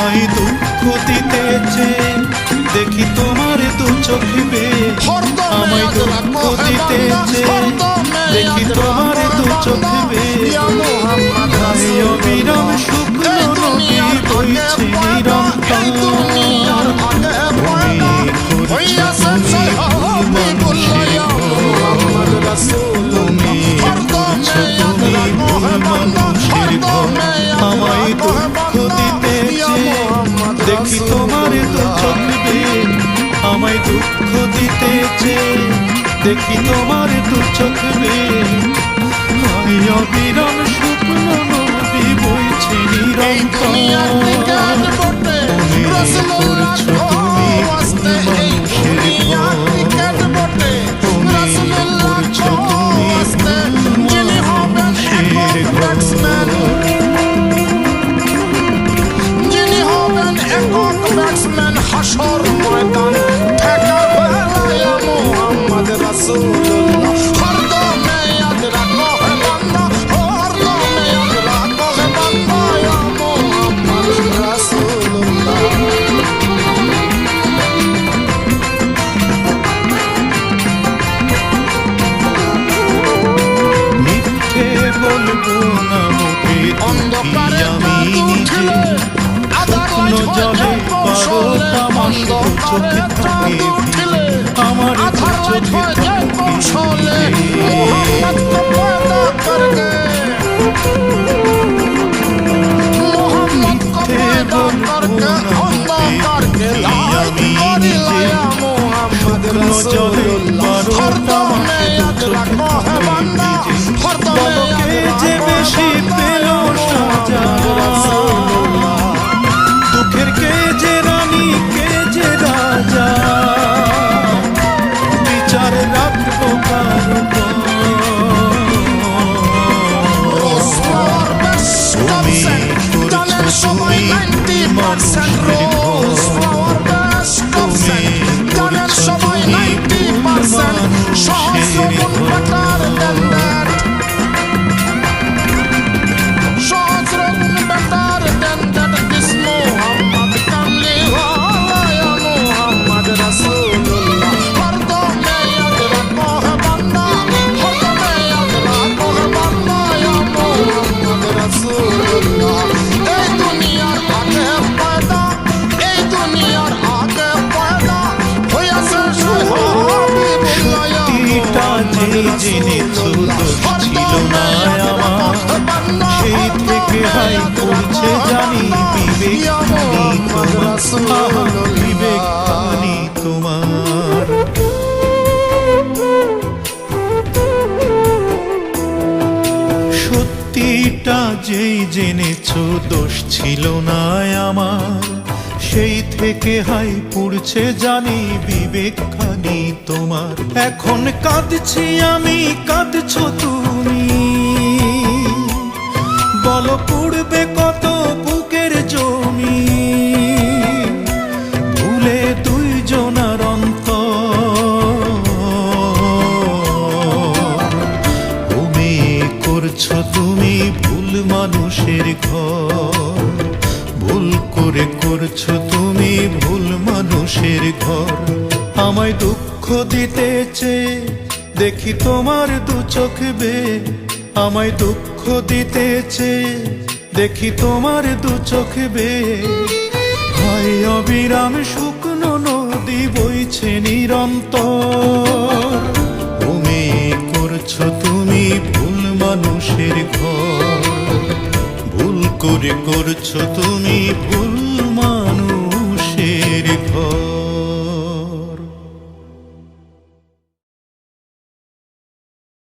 আমায় দুঃখ দিতেছে দেখি তোমার দু চোখ বেয়ে আমায় দুঃখ দিতেছে দেখি তোমার দু চোখ বেয়ে অবিরাম শুকনো নদী বইছে নিরন্তর আমায় দুঃখ দিতেছে দেখি তোমার দু চোখ বেয়ে আমায় দুঃখ দিতেছে দেখি তোমার দু চোখ বেয়ে অবিরাম শুকনো নদী বইছে নিরন্তর করছো তুমি মানুষের ঘর করছো তুমি মানুষের ঘর হাসর ময়দান ঠেকার বেলায় মোহাম্মদ রাসূলুল্লাহ হরদমে ইয়াদ রাখো হে বান্দা হরদমে ইয়াদ রাখো হে বান্দা ইয়া মোহাম্মদ রাসূলুল্লাহ মিথ্যে বলবো না মোটে অন্ধকারে আমি নিজে শুকনো জলে পারো আমার চোখে থাকে আমার চোখে থাকে মিথ্যে বলবো না মোটে আমি নিজে শুকনো জলে পারো আমার চোখে থাকে যে বেশি পেল সাজা দুঃখের কে যে রানী কে যে রাজা বিচার রাখবো কার তুমি করছো তুমি মানুষের ঘর তুমি করছো তুমি মানুষের ঘর জেনেছো দোষ ছিল না আমার সেই থেকে হাই করছে জানি বিবেকখানি তোমার সত্যিটা যেই জেনেছো দোষ ছিল না আমার সেই থেকে হাই পুড়ছে জানি বিবেকখানি তোমার এখন কাঁদছি আমি কাঁদছো তুমি বলো পুড়বে কত বুকের জমি ভুলে দুইজনার অন্তর তুমি করছো তুমি ভুল মানুষের ঘর ভুল করে করছো তুমি ভুল মানুষের ঘর আমায় দুঃখ দিতেছে দেখি তোমার দু চোখ বেয়ে আমায় দুঃখ দিতেছে দেখি তোমার দু চোখ বেয়ে হয় অবিরাম শুকনো নদী বইছে নিরন্তর তুমি করছো তুমি ভুল মানুষের ঘর ভুল করে করছো তুমি ভুল